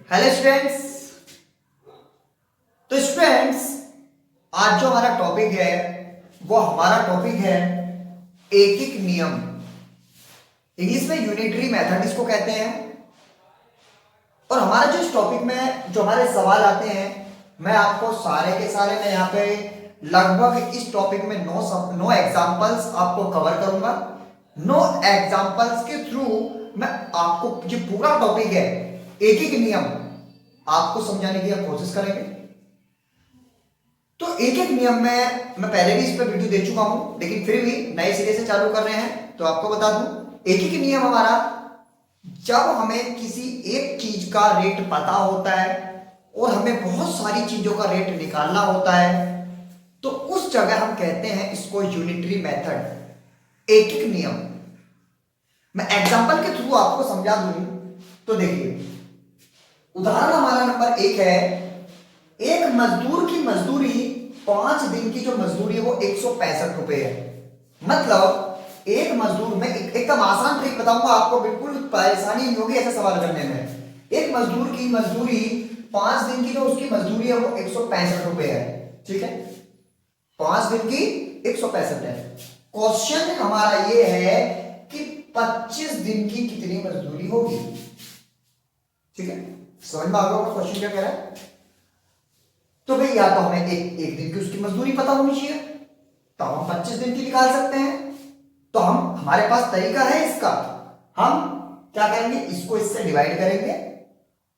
Hello students. तो students, आज जो हमारा टॉपिक है वो हमारा टॉपिक है एकिक नियम। इंग्लिश में यूनिटरी मेथड इसको कहते हैं। और हमारा जो इस टॉपिक में जो हमारे सवाल आते हैं, मैं आपको सारे के सारे मैं यहाँ पे लगभग इस टॉपिक में नो एग्जांपल्स आपको कवर करूंगा। नो एग्जांपल्स के थ्रू मैं आपको जो पूरा टॉपिक है एकिक नियम आपको समझाने की कोशिश करेंगे। तो एक एक नियम में मैं पहले भी इस पर वीडियो दे चुका हूं, लेकिन फिर भी नए सिरे से चालू कर रहे हैं तो आपको बता दूं। एक एक नियम हमारा जब हमें किसी एक चीज का रेट पता होता है और हमें बहुत सारी चीजों का रेट निकालना होता है, तो उस जगह हम कहते हैं इसको यूनिटरी मेथड, एक एक नियम। मैं एग्जांपल के थ्रू आपको समझा दूं। तो देखिए, उदाहरण हमारा नंबर 1 है। एक मजदूर की मजदूरी 5 दिन की जो मजदूरी है वो 165 रुपए है। मतलब एक मजदूर में एकदम आसान ट्रिक बताऊंगा आपको, बिल्कुल परेशानी नहीं होगी ऐसे सवाल करने में। एक मजदूर की मजदूरी 5 दिन की जो उसकी मजदूरी है वो 165 रुपए है। ठीक है, 5 दिन की 165 है। क्वेश्चन हमारा ये है कि 25 दिन की कितनी मजदूरी होगी। ठीक है, समझ में आ गया क्वेश्चन क्या कह रहा है। तो भाई या तो हमें एक दिन की उसकी मजदूरी पता होनी चाहिए, तो हम 25 दिन की निकाल सकते हैं। तो हमारे पास तरीका है इसका। हम क्या करेंगे, इसको इससे डिवाइड करेंगे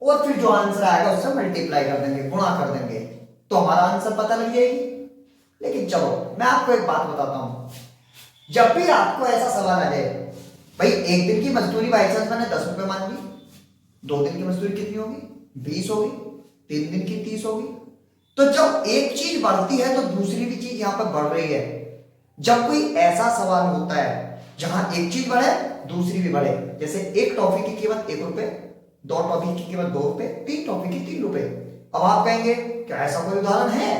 और फिर जो आंसर आएगा उससे मल्टीप्लाई कर देंगे, गुणा कर देंगे, तो हमारा आंसर पता लग जाएगी। लेकिन चलो मैं आपको एक बात बताता हूं, जब भी आपको ऐसा सवाल आ जाए, भाई एक दिन की मजदूरी बाई चांस मैंने 10 रुपए मान ली, 2 दिन की मजदूरी कितनी होगी, 20 होगी, 3 दिन की 30 होगी। तो जब एक चीज बढ़ती है तो दूसरी भी चीज यहां पर बढ़ रही है। जब कोई ऐसा सवाल होता है जहां एक चीज बढ़े दूसरी भी बढ़े, जैसे एक टॉफी की कीमत 1 रुपए, 2 टॉफी की कीमत 2 रुपए, 3 टॉफी की 3 रुपए। अब आप कहेंगे क्या ऐसा कोई उदाहरण है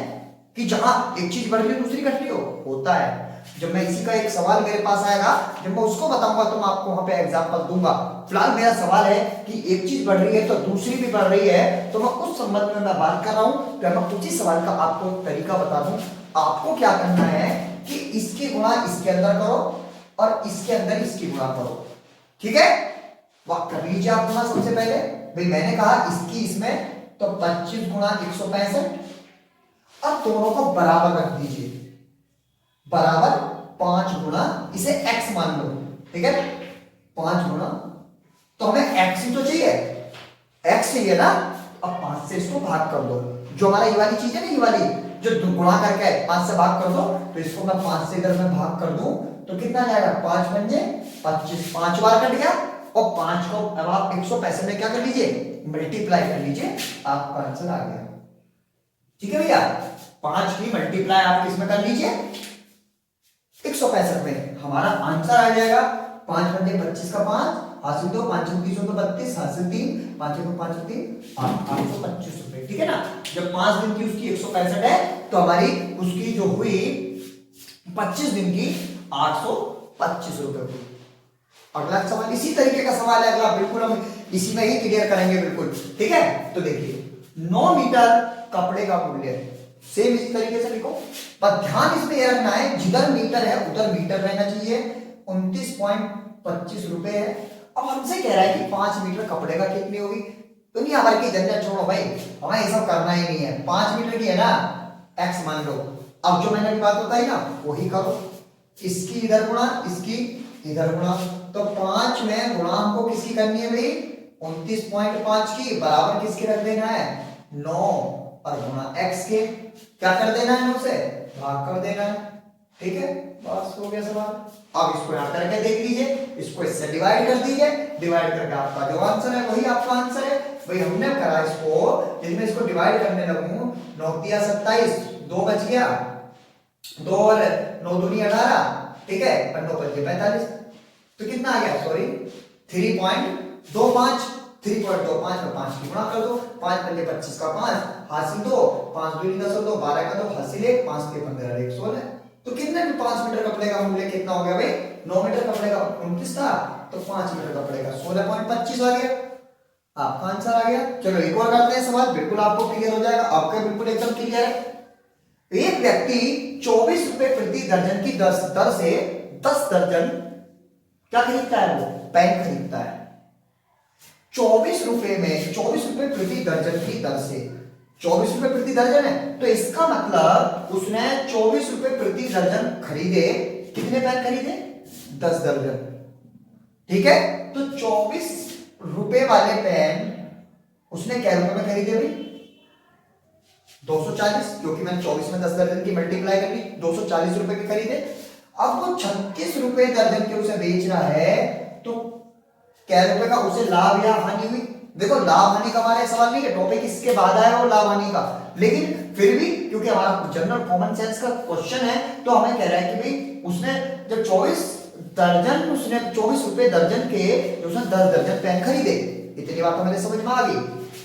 कि जहां एक चीज बढ़ रही हो दूसरी घट रही हो? होता है। जब मैं इसी का एक सवाल मेरे पास आएगा, जब मैं उसको बताऊंगा तो मैं आपको वहां पे एग्जांपल दूंगा। फिलहाल मेरा सवाल है कि एक चीज बढ़ रही है तो दूसरी भी बढ़ रही है, तो मैं उस संबंध में मैं बात कर रहा हूं। तो मैं उसी सवाल का आपको तरीका बता दूं। आपको क्या करना है कि इसकी गुणा इसके अंदर करो और इसके अंदर इसकी गुणा करो। ठीक है, वाह कर लीजिए आप गुणा। सबसे पहले भाई मैंने कहा इसकी इसमें, तो 25 गुणा 165 और दोनों को बराबर रख दीजिए, बराबर 5 गुणा इसे x मान लो। ठीक है, 5 गुणा, तो हमें x ही तो चाहिए, x चाहिए ना। अब 5 से इसको भाग कर दो, जो हमारा ये वाली चीज है ना, ये वाली जो गुणा करके 5 से भाग कर दो, तो इसको मैं 5 से इधर में भाग कर दूं तो कितना जाएगा, 5 पंजे 25, 5 बार कट गया। और 5 को अब आप 165 में क्या कर लीजिए, मल्टीप्लाई कर लीजिए, आपका आंसर आ गया। ठीक है भैया, 5 की मल्टीप्लाई आप किसमें कर लीजिए, 165 में। हमारा आंसर आ जाएगा 5 पंजे 25 का 5 हासिल 2, 5 30 तो 32 हासिल 3, 5 को 5 3 825 रुपए। ठीक है ना। जब 5 दिन की उसकी 165 है तो हमारी उसकी जो हुई 25 दिन की 825 रुपए हुई। अगला सवाल इसी तरीके का सवाल है अगला, बिल्कुल हम इसी में ही क्लियर करेंगे बिल्कुल। ठीक है, तो देखिए 9 मीटर कपड़े का मूल्य, सेम इसी तरीके से लिखो, पर ध्यान इसमें यह रखना है जिधर मीटर है उधर मीटर रहना चाहिए। 29.25 रुपए है। अब हमसे कह रहा है कि 5 मीटर कपड़े का कितनी होगी। दुनिया भर की झंझट छोड़ो भाई, हमें ये सब करना ही नहीं है। 5 मीटर की है ना, x मान लो। अब जो मैंने बात बताई ना वही करो, इसकी इधर गुणा इसकी इधर गुणा, तो 5 में गुणा हमको किसकी करनी है भाई, 29.5 की, बराबर किसके रख देना है, 9, और गुणा x के क्या कर देना है, 9 से भाग कर देना है। ठीक है, बस हो गया सवाल। अब इसको यहां करके देख लीजिए, इसको इससे डिवाइड कर दीजिए, डिवाइड करके आपका जो आंसर है वही आपका आंसर है। भाई हमने करा इसको, यदि मैं इसको डिवाइड करने लगूं, 9 तिया 27, 2 बच गया, 2 और 9 दूनी 18, ठीक है, और 9 पंजे 45, तो कितना आ गया, सॉरी 3.25, 3.25 में 5 की गुणा कर दो, 5 पंजे 25 का 5 हासिल 2, 5 दूनी 10 और 2 12 का 2 हासिल 1, 5 के 15 और 1 16। तो कितने में 5 मीटर कपड़े का मूल्य कितना हो गया भाई, 9 मीटर कपड़े का 29 था, तो 5 मीटर कपड़े का 16.25 आ गया। आपका आंसर आ गया। चलो एक और करते हैं सवाल, बिल्कुल आपको क्लियर हो जाएगा, आपका बिल्कुल एकदम क्लियर है। एक व्यक्ति 24 रुपए प्रति दर्जन की दर से 10 दर्जन क्या खरीदता है, वो पेन खरीदता है। 24 रुपए में 24 रुपए प्रति दर्जन की दर से, 24 रुपए प्रति दर्जन है, तो इसका मतलब उसने 24 रुपए प्रति दर्जन खरीदे। कितने पेन खरीदे, 10 दर्जन। ठीक है, तो 24 रुपए वाले पेन उसने क्या रुपए में खरीदे भाई, 240, क्योंकि मैंने 24 में 10 दर्जन की मल्टीप्लाई कर ली, 240 रुपए के खरीदे। अब वो 36 रुपए दर्जन के उसे बेच रहा है, तो क्या रुपए का उसे लाभ या हानि हुई। देखो लाभ हानि का हमारा सवाल नहीं है, टॉपिक इसके बाद आया वो लाभ हानि का, लेकिन फिर भी क्योंकि हमारा जनरल कॉमन सेंस का क्वेश्चन है, तो हमें कह रहा है कि भाई उसने जब 24 दर्जन, उसने 24 रुपए दर्जन के, उसने 10 दर्जन पेन खरीदे, इतनी बात तो मेरे समझ में आ गई।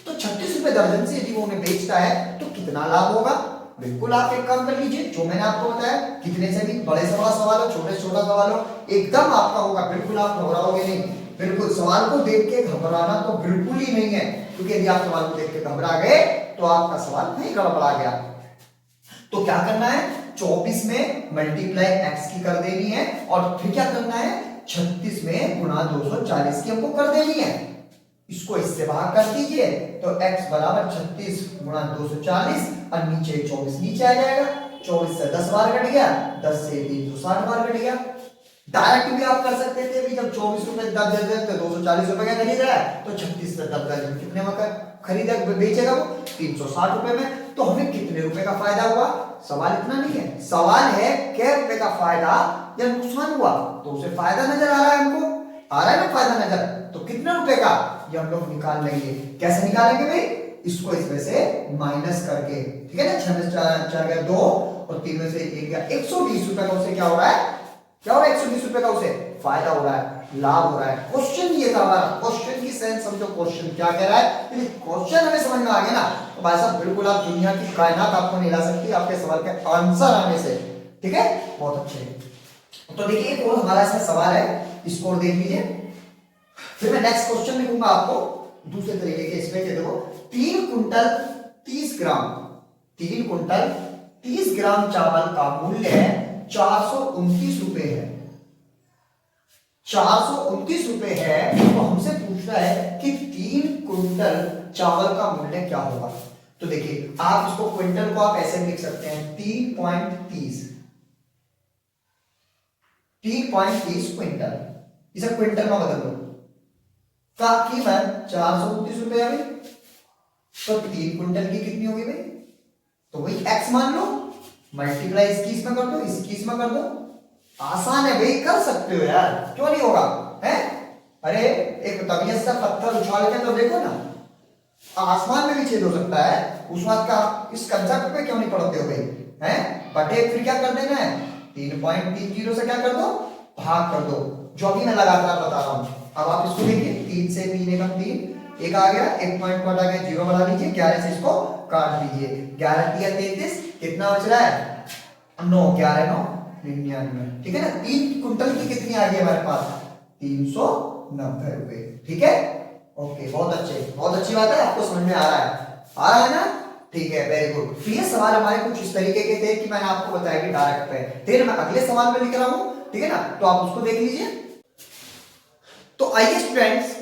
तो 36 रुपए दर्जन से यदि वो उन्हें बेचता है तो कितना लाभ होगा। बिल्कुल आप एक काम कर लीजिए, जो मैंने आपको बताया, कितने से भी बड़े से बड़ा सवाल हो, छोटे से छोटा सवाल हो, एकदम आपका होगा, बिल्कुल आप घबराओगे नहीं। बिल्कुल सवाल को देख के घबराना तो बिल्कुल ही नहीं है, क्योंकि यदि आप सवाल को देख के घबरा गए तो आपका सवाल नहीं गड़बड़ा गया। तो क्या करना है, 24 में मल्टीप्लाई x की कर देनी है, और फिर क्या करना है, 36 में गुणा 240 की हमको कर देनी है। इसको इससे भाग कर दीजिए, तो x बराबर 36 गुणा 240, और नीचे 24 नीचे आ जाएगा। 24 से 10 बार कट गया, 10 से 360 बार कट गया। डायरेक्ट भी आप कर सकते थे, भी जब 24 रुपए 10 दे तो 240 रुपए का खरीद रहा है, तो 36 से 10 दर्जन कितने में खरीदा बेचेगा वो, 360 रुपए में। तो हमें कितने रुपए का फायदा हुआ, सवाल इतना नहीं है, सवाल है क्या रुपए का फायदा या नुकसान हुआ। तो उसे फायदा नजर आ रहा है, हमको आ रहा है ना फायदा नजर, तो कितने रुपए का ये हम लोग निकाल लेंगे। कैसे निकालेंगे भाई, इसको इसमें से माइनस करके, ठीक है ना, 6 में 4 गया 2 और 3 में से 1 गया, 120 रुपए का उसे क्या हो रहा है, क्या हो रहा है, 120 रुपए का उसे फायदा हो रहा है, लाभ हो रहा है। क्वेश्चन ये था हमारा, क्वेश्चन की सेंस समझो, क्वेश्चन क्या कह रहा है, यदि क्वेश्चन हमें समझ में आ गया ना, तो भाई साहब बिल्कुल आप दुनिया की कायनात आपको नहीं ला सकती आपके सवाल के आंसर आने से। ठीक है, बहुत अच्छे। तो देखिए एक और हमारा इसमें सवाल है, इसको और देख लीजिए, फिर मैं नेक्स्ट क्वेश्चन लिखूंगा आपको दूसरे तरीके के। इसमें देखो 3 कुंटल 30 ग्राम, 3 कुंटल 30 ग्राम चावल का मूल्य 429 रुपए है, 429 रुपए है। तो हमसे पूछ रहा है कि 3 कुंटल चावल का मूल्य क्या होगा। तो देखिए आप इसको क्विंटल को आप ऐसे लिख सकते हैं, 3.30, 3.30 क्विंटल, इसे क्विंटल में बदल दो, का कीमत 429 रुपए है भाई, तो 3 कुंटल की कितनी होगी भाई, तो वही x मान लो, मल्टीप्लाई 21 में कर दो, 21 में कर दो। आसान है भाई, कर सकते हो यार, क्यों नहीं होगा है। अरे एक तबीयत से पत्थर उछाल के तो देखो ना, आसमान में भी छेद हो सकता है, उस बात का इस कंसेप्ट पे क्यों नहीं पढ़ते हो भाई हैं। बटे फिर क्या कर देना है, 3.30 से क्या कर दो, भाग कर दो, जो अभी मैं लगातार बता रहा हूं। अब आप इसको देखिए, 3 से 3 एकम 3, एक आ गया, एक पॉइंट कट आ गया, 0 बढ़ा लीजिए, 11 से इसको काट दीजिए, 11 तिया 33, कितना बच रहा है 9, 11 9 99। ठीक है ना, 3 कुंटल की कितनी आ गई हमारे पास, 390 रुपए। ठीक है, ओके, बहुत अच्छे, बहुत अच्छी बात है, आपको समझ में आ रहा है, आ रहा है ना। ठीक है, वेरी गुड। तो ये सवाल हमारे कुछ इस तरीके के थे कि मैंने आपको बताया कि डायरेक्ट पे, फिर मैं अगले सवाल में लिख रहा हूं, ठीक है ना, तो आप उसको देख लीजिए। तो आइए स्टूडेंट्स,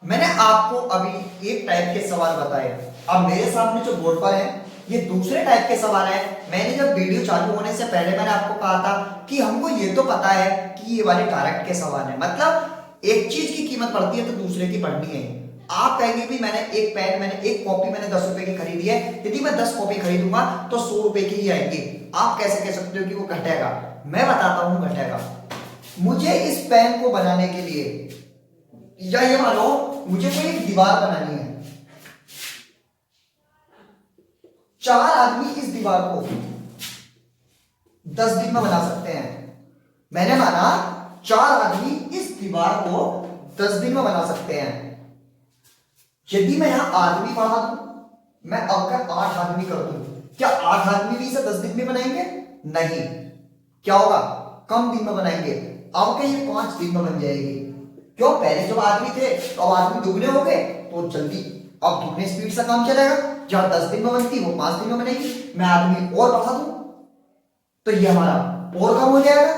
मैंने आपको अभी एक टाइप के सवाल बताए, अब मेरे सामने जो बोर्ड पर है ये दूसरे टाइप के सवाल है। मैंने जब वीडियो चालू होने से पहले मैंने आपको कहा था कि हमको ये तो पता है कि ये वाले डायरेक्ट के सवाल है, मतलब एक चीज की कीमत पड़ती है तो दूसरे की पढ़नी है। आप कहेंगे भी मैंने एक पेन, मैंने एक कॉपी मैंने 10 रुपए की खरीदी है, यदि मैं 10 कॉपी खरीदूंगा तो 100 रुपए की ही आएंगी। आप कैसे कह सकते हो कि वो घटेगा, मैं बताता हूं घटेगा। मुझे इस पेन को बनाने के लिए, या ये मानो मुझे कोई एक दीवार बनानी है, 4 आदमी इस दीवार को 10 दिन में बना सकते हैं। मैंने माना 4 आदमी इस दीवार को 10 दिन में बना सकते हैं। यदि मैं यहां आदमी बढ़ा दूं, मैं अगर 8 आदमी कर दूं, क्या 8 आदमी भी इसे 10 दिन में बनाएंगे? नहीं, क्या होगा, कम दिन में बनाएंगे। अब क्या ये 5 दिन में बन जाएगी, क्यों, पहले जब आदमी थे तो अब आदमी दुगने हो गए, तो जल्दी अब दुगने स्पीड से काम चलेगा। जहां 10 दिन में बनती वो 5 दिन में बनेगी। मैं आदमी और बढ़ा दूं तो ये हमारा और कम हो जाएगा,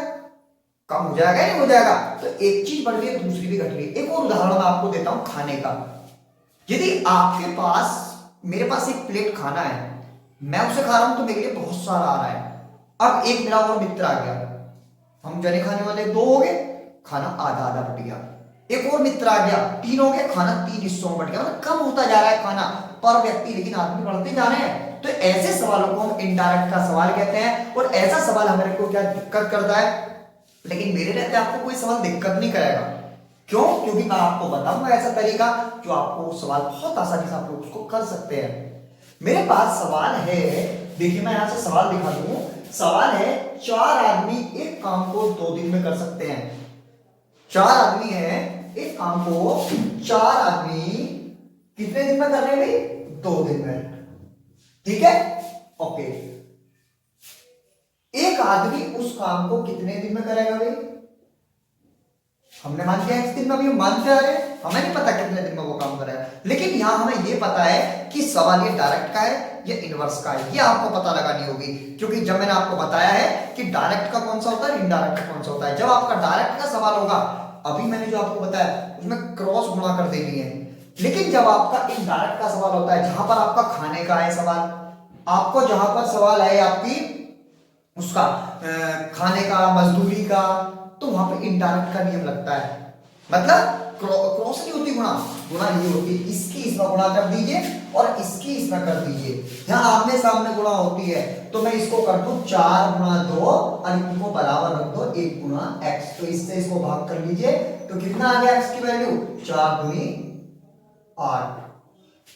कम हो जाएगा नहीं हो जाएगा। तो एक चीज बढ़ रही है दूसरी भी घट रही है। एक और उदाहरण मैं आपको देता हूं खाने का। यदि आपके पास, मेरे पास एक प्लेट खाना है, मैं उसे खा रहा हूं तो मेरे लिए बहुत सारा आ रहा है। अब एक मेरा और मित्र आ गया, हम जने खाने वाले 2 हो गए, खाना आधा आधा बट गया। एक और मित्र आ गया, 3 हो गए, खाना 3 हिस्सों में बट गया। मतलब कम होता जा रहा है खाना पर व्यक्ति, लेकिन आदमी बढ़ते जा रहे हैं। तो ऐसे सवालों को हम इनडायरेक्ट का सवाल कहते हैं। और ऐसा सवाल हमारे को क्या दिक्कत करता है, लेकिन मेरे रहते आपको कोई सवाल दिक्कत नहीं करेगा। क्यों? क्योंकि मैं आपको बताऊंगा ऐसा तरीका जो आपको सवाल बहुत आसानी से आप लोग उसको कर सकते हैं। मेरे पास सवाल है, देखिए मैं यहां से सवाल दिखा दूं। सवाल है 4 आदमी एक काम को 2 दिन में कर सकते हैं। 4 आदमी हैं, एक काम को 4 आदमी कितने दिन में कर रहे हैं भाई? 2 दिन में। ठीक है, ओके। एक आदमी उस काम को कितने दिन में करेगा भाई? हमने मान लिया X दिन में, अभी हम मानते आ रहे हैं, हमें नहीं पता कितने दिन में वो काम करेगा। लेकिन यहां हमें ये पता है कि सवाल ये डायरेक्ट का है या इनवर्स का है, ये आपको पता लगानी होगी। क्योंकि जब मैंने आपको बताया है कि डायरेक्ट का कौन सा होता है, इनडायरेक्ट का कौन सा होता है। जब आपका डायरेक्ट का सवाल होगा, अभी मैंने जो आपको बताया उसमें क्रॉस गुणा कर देनी है। लेकिन जब आपका इनडायरेक्ट का सवाल होता है, जहां पर आपका खाने का है सवाल, आपको जहां पर सवाल है आपकी उसका खाने का, मजदूरी का, तो वहां पे इनडायरेक्ट का नियम लगता है। मतलब क्रॉस नहीं होती गुणा, गुणा ये होती है इसकी इसमें गुणा कर दीजिए और इसकी इसमें कर दीजिए। यहां आमने सामने गुणा होती है, तो मैं इसको कर दूं 4 गुणा 2 और इनको बराबर रख दो 1 गुणा x। तो इससे इसको भाग कर लीजिए, तो कितना आ गया x की वैल्यू? 4 दूनी 8।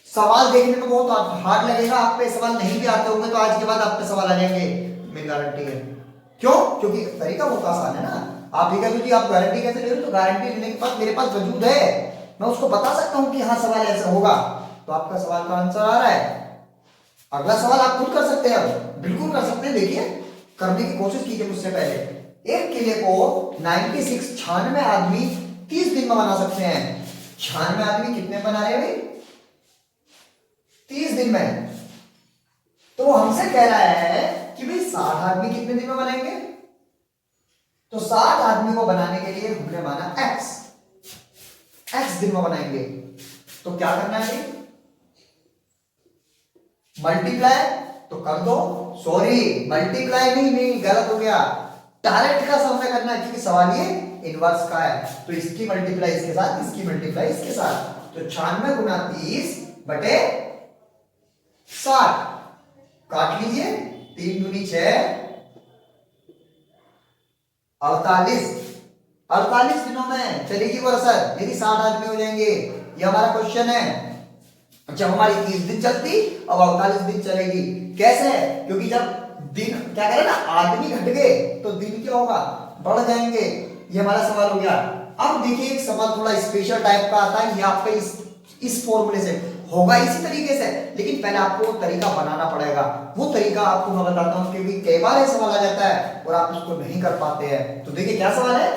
सवाल देखने में बहुत हार्ड लगेगा, आप पे सवाल नहीं भी आते होंगे तो आज के बाद आप पे सवाल आ जाएंगे, मेरी गारंटी है। क्यों? क्योंकि तरीका बहुत आसान है ना। आप ये कहते हो आप गारंटी कैसे ले रहे हो? तो गारंटी लेने के बाद मेरे पास वजूद है, मैं उसको बता सकता हूं कि हाँ सवाल ऐसा होगा। तो आपका सवाल का आंसर आ रहा है। अगला सवाल आप खुद कर सकते हैं, अब बिल्कुल कर सकते हैं। देखिए, करने की कोशिश कीजिए मुझसे पहले। एक किले को 96 आदमी 30 दिन में बना सकते हैं। 96 आदमी कितने बना रहे हैं भाई? 30 दिन में। तो वो हमसे कह रहा है कि भाई 60 आदमी कितने दिन में बनाएंगे? तो 60 आदमी को बनाने के लिए हमने माना x दिन में बनाएंगे। तो क्या करना है? मल्टीप्लाई तो कर दो, सॉरी मल्टीप्लाई नहीं गलत हो गया, डायरेक्ट का सामना करना है, क्योंकि सवाल ये इनवर्स का है। तो इसकी मल्टीप्लाई इसके साथ, इसकी मल्टीप्लाई इसके साथ। तो 96 गुना 30 बटे 60 काट लीजिए, 3 दूनी 6, 48 दिनों में चलेगी वो रसद, यदि 60 आदमी हो जाएंगे। ये हमारा क्वेश्चन है। जब हमारी 30 दिन चलती, अब 48 दिन चलेगी। कैसे? क्योंकि जब दिन क्या करें ना, आदमी घट गए तो दिन क्या होगा? बढ़ जाएंगे। ये हमारा सवाल हो गया। अब देखिए एक सवाल थोड़ा स्पेशल टाइप का आता है, ये आपका इस फॉर्मूले से होगा इसी तरीके से, लेकिन पहले आपको वो तरीका बनाना पड़ेगा। वो तरीका आपको मैं बताता हूं, क्योंकि कई बार ये सवाल आ जाता है और आप उसको नहीं कर पाते हैं। तो देखिए क्या सवाल है?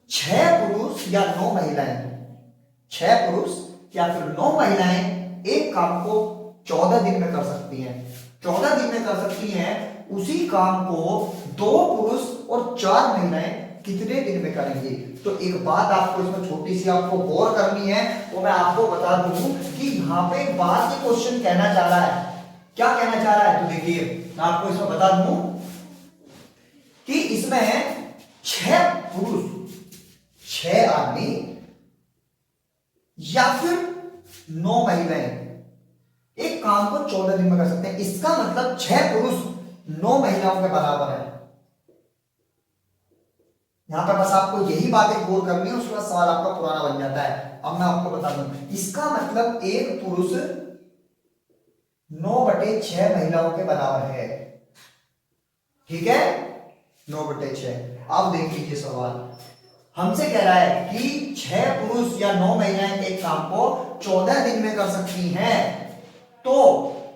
6 पुरुष या 9 महिलाएं, 6 पुरुष या फिर 9 महिलाएं एक काम को 14 दिन में कर सकती हैं। 14 दिन में कर सकती हैं। उसी काम को 2 पुरुष और 4 महिलाएं कितने दिन में करेंगे? तो एक बात आपको इसमें छोटी सी आपको गौर करनी है, वो मैं आपको बता दूं कि यहां पे एक बात ये क्वेश्चन कहना चाह रहा है। क्या कहना चाह रहा है? तो देखिए मैं आपको इसमें बता दूं कि इसमें 6 पुरुष, 6 आदमी या फिर 9 महिलाएं एक काम को 14 दिन में कर सकते हैं। इसका मतलब 6 पुरुष 9 महिलाओं के बराबर है। यहां पर बस आपको यही बातें गौर करनी है, उसके बाद सवाल आपका पुराना बन जाता है। अब मैं आपको बता दूं, इसका मतलब एक पुरुष 9/6 महिलाओं के बराबर है। ठीक है, 9/6। अब देख लीजिए सवाल हमसे कह रहा है कि 6 पुरुष या 9 महिलाएं एक काम को 14 दिन में कर सकती हैं। तो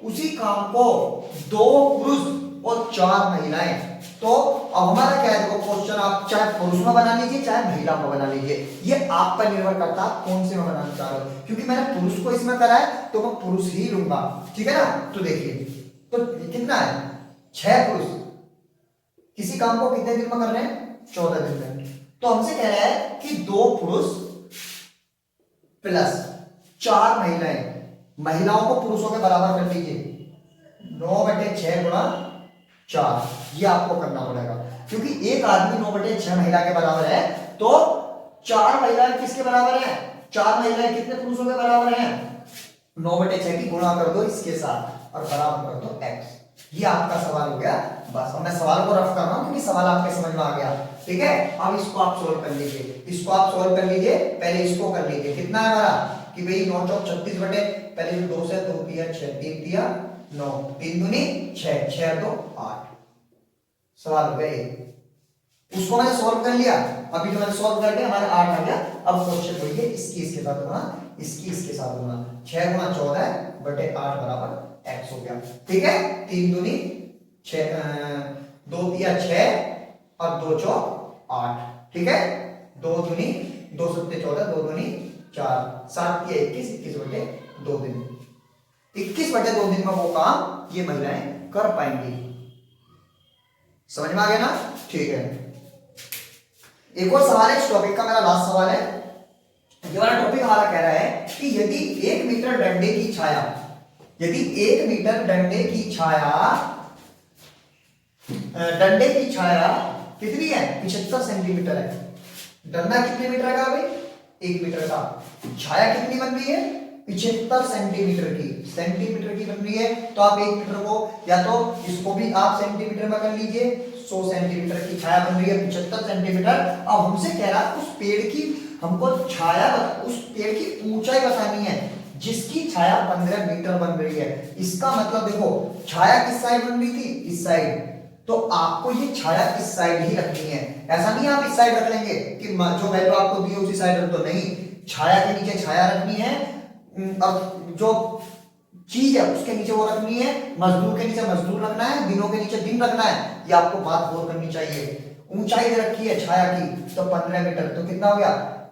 उसी काम को 2 पुरुष और 4 महिलाएं तो अब हमारा क्या है, देखो क्वेश्चन आप चाहे पुरुष में बना लीजिए चाहे महिला में बना लीजिए, ये आप पर निर्भर करता है कौन से में बनाना चाह रहे हो। क्योंकि मैंने पुरुष को इसमें करा है तो मैं पुरुष ही लूंगा, ठीक है ना। तो देखिए तो कितना है, 6 पुरुष किसी काम को कितने दिन में कर रहे हैं, 14 दिन में। तो हमसे कह रहा है कि 2 पुरुष प्लस 4 महिलाएं, महिलाओं को पुरुषों के बराबर कर लीजिए, 9/6 गुणा 4, ये आपको करना पड़ेगा। क्योंकि एक आदमी 9/6 महिला के बराबर है, तो 4 महिलाएं किसके बराबर है, 4 महिलाएं कितने पुरुषों के बराबर है, 9/6 की गुणा कर दो इसके साथ और बराबर कर दो x। ये आपका सवाल हो गया। बस अब मैं सवाल को रफ कर रहा हूं क्योंकि सवाल आपके समझ में आ गया, ठीक है। अब इसको आप सोल्व कर लीजिए, इसको आप सोल्व कर लीजिए, पहले इसको कर लीजिए। कितना है हमारा कि भाई 9 चौक 36 बटे, पहले 2 से 2 दिया 6, 3 दिया 9, 3 दूनी 6, 6 2 8, सवाल हो गया ये। उसको मैंने सॉल्व कर लिया, अभी जो मैंने सॉल्व कर लिया हमारे 8 आ गया। अब क्वेश्चन वही है, इसकी इसके साथ गुणा, इसकी इसके साथ गुणा, 6 गुणा 14 बटे 8 बराबर x हो गया, ठीक है। 3 दूनी 6, 2 दिया 6 और 2 चौक 8, ठीक है। 2 दूनी 2 सत्ते 14, 2 दूनी 4, 7 दिया 21, 21 बटे 2 दिन, 21 बटे 2 दिन में वो काम ये महिलाएं कर पाएंगी। समझ में आ गया ना, ठीक है। एक और सवाल है इस टॉपिक का, मेरा लास्ट सवाल है। ये वाला टॉपिक हमारा कह रहा है कि यदि 1 मीटर डंडे की छाया, यदि 1 मीटर डंडे की छाया, डंडे की छाया कितनी है, 75 सेंटीमीटर है। डंडा कितने मीटर का भाई, 1 मीटर का। छाया कितनी बन रही है, 75 सेंटीमीटर की, सेंटीमीटर की बन रही है। तो आप 1 मीटर को या तो इसको भी आप सेंटीमीटर में कर लीजिए, 100 सेंटीमीटर की छाया बन रही है, 75 सेंटीमीटर। अब हमसे कह रहा है उस पेड़ की हमको छाया, उस पेड़ की ऊंचाई बतानी है जिसकी छाया 15 मीटर बन रही है। इसका मतलब देखो छाया किस साइड बन रही थी, इस साइड, तो आपको ये छाया इस साइड ही रखनी है। ऐसा नहीं आप इस साइड रख लेंगे कि जो वैल्यू आपको दी है उसी साइड रख दो, नहीं, छाया के नीचे छाया रखनी है, अब जो चीज है उसके नीचे वो रखनी है, मजदूर के नीचे मजदूर रखना है, दिनों के नीचे दिन रखना है। ये आपको बात गौर करनी चाहिए। ऊंचाई दे रखी है छाया की तो 15 मीटर, तो कितना हो गया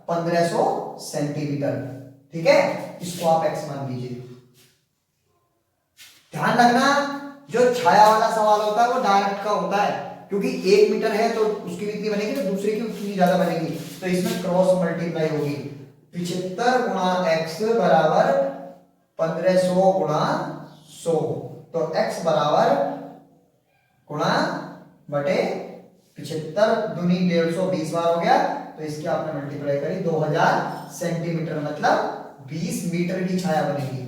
1500 सेंटीमीटर, ठीक है। इसको आप x मान लीजिए। ध्यान रखना जो छाया वाला सवाल होता है वो डायरेक्ट का होता है, क्योंकि 1 मीटर है तो उसकी कितनी बनेगी तो दूसरे की उतनी ज्यादा बनेगी, तो इसमें क्रॉस मल्टीप्लाई होगी। 75 गुणा x बराबर 1500 गुणा 100, तो x बराबर गुणा बटे 75 दूनी 150, 20 बार हो गया, तो इसकी आपने मल्टीप्लाई करी 2000 सेंटीमीटर, मतलब 20 मीटर की छाया बनेगी।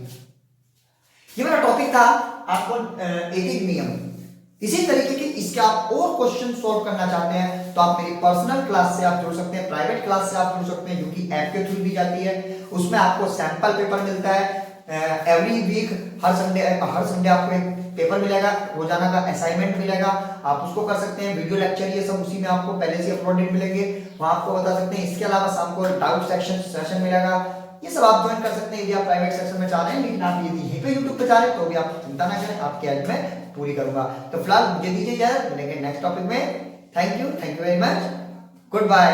ये मेरा टॉपिक था आपको एक नियम। इसी तरीके के इसके आप और क्वेश्चन सॉल्व करना चाहते हैं तो आप मेरी पर्सनल क्लास से आप जुड़ सकते हैं, प्राइवेट क्लास से आप जुड़ सकते हैं जो कि ऐप के थ्रू दी जाती है। उसमें आपको सैंपल पेपर मिलता है एवरी वीक, हर संडे आपको एक पेपर मिलेगा, रोजाना का असाइनमेंट मिलेगा, आप उसको कर सकते हैं। वीडियो लेक्चर ये सब उसी में आपको पहले से अपलोडेड मिलेंगे, वहां आपको बता सकते हैं। इसके अलावा शाम को डाउट सेशन मिलेगा, ये सब आप ज्वाइन कर सकते हैं यदि आप प्राइवेट सेक्शन में चाह रहे हैं। लेकिन आप यदि यहीं पे यूट्यूब पे चाह रहे हैं तो भी आप चिंता ना करें, आपकी हेल्प में पूरी करूंगा। तो फिलहाल मुझे दीजिए इजाजत, मिलेंगे नेक्स्ट टॉपिक में। Thank you very much, good bye.